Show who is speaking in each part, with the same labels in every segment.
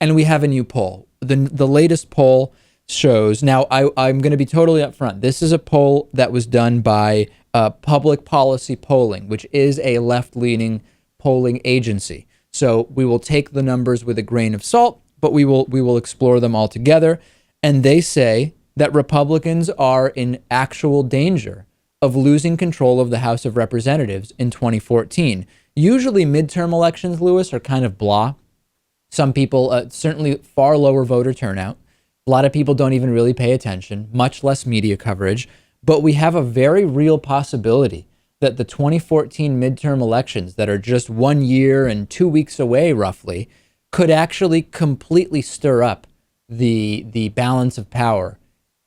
Speaker 1: And we have a new poll. The latest poll shows, now I'm going to be totally upfront. This is a poll that was done by Public Policy Polling, which is a left-leaning polling agency. So we will take the numbers with a grain of salt, but we will explore them all together. And they say that Republicans are in actual danger of losing control of the House of Representatives in 2014. Usually midterm elections, Lewis, are kind of blah. Some people, certainly far lower voter turnout. A lot of people don't even really pay attention, much less media coverage. But we have a very real possibility that the 2014 midterm elections that are just 1 year and 2 weeks away, roughly, could actually completely stir up the balance of power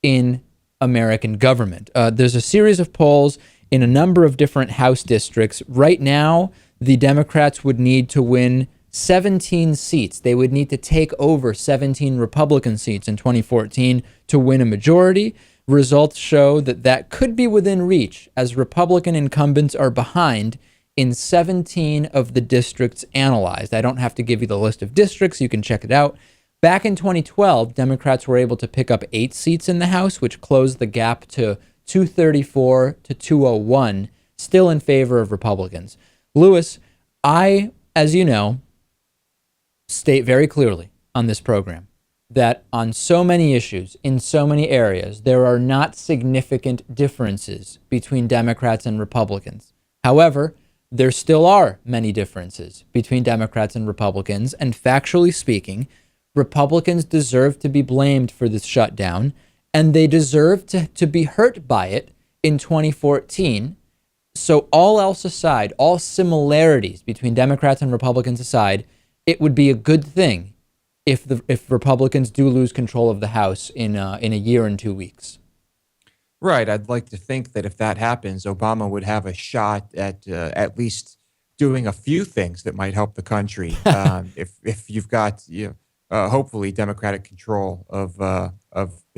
Speaker 1: in American government. There's a series of polls in a number of different House districts. Right now, the Democrats would need to win 17 seats. They would need to take over 17 Republican seats in 2014 to win a majority. Results show that that could be within reach, as Republican incumbents are behind in 17 of the districts analyzed. I don't have to give you the list of districts. You can check it out. Back in 2012, Democrats were able to pick up 8 seats in the House, which closed the gap to 234 to 201, still in favor of Republicans. Lewis, I, as you know, state very clearly on this program that on so many issues, in so many areas, there are not significant differences between Democrats and Republicans. However, there still are many differences between Democrats and Republicans, and factually speaking, Republicans deserve to be blamed for this shutdown, and they deserve to be hurt by it in 2014. So all else aside, all similarities between Democrats and Republicans aside, it would be a good thing if Republicans do lose control of the House in a year and 2 weeks.
Speaker 2: Right. I'd like to think that if that happens, Obama would have a shot at least doing a few things that might help the country. If you've got hopefully Democratic control of the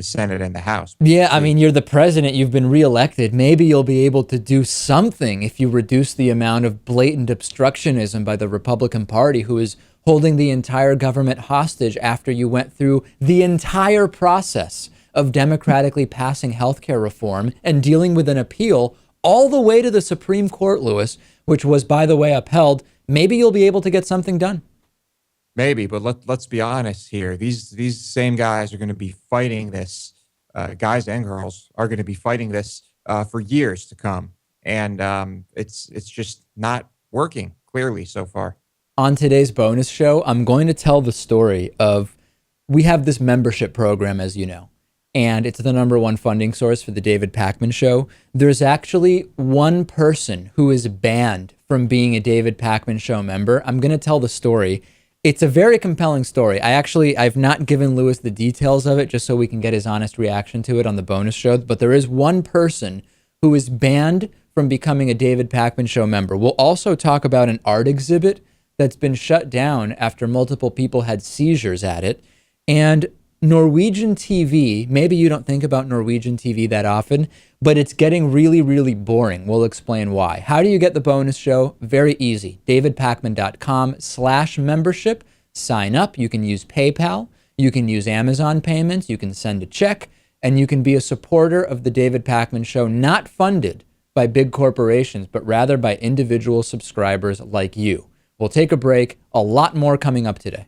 Speaker 2: Senate and the House.
Speaker 1: Yeah, I mean, you're the president. You've been reelected. Maybe you'll be able to do something if you reduce the amount of blatant obstructionism by the Republican Party, who is holding the entire government hostage after you went through the entire process of democratically passing healthcare reform and dealing with an appeal all the way to the Supreme Court, Lewis, which was, by the way, upheld. Maybe you'll be able to get something done.
Speaker 2: Maybe, but let's be honest here. These same guys are going to be fighting this. Guys and girls are going to be fighting this for years to come, and it's just not working clearly so far.
Speaker 1: On today's bonus show, I'm going to tell the story of, we have this membership program, as you know, and it's the #1 funding source for the David Pakman Show. There's actually one person who is banned from being a David Pakman Show member. I'm going to tell the story. It's a very compelling story. I've not given Lewis the details of it just so we can get his honest reaction to it on the bonus show, but there is one person who is banned from becoming a David Pakman Show member. We'll also talk about an art exhibit that's been shut down after multiple people had seizures at it. And Norwegian TV, maybe you don't think about Norwegian TV that often, but it's getting really, really boring. We'll explain why. How do you get the bonus show? Very easy. davidpakman.com/membership. Sign up. You can use PayPal. You can use Amazon payments. You can send a check. And you can be a supporter of the David Pakman Show, not funded by big corporations, but rather by individual subscribers like you. We'll take a break. A lot more coming up today.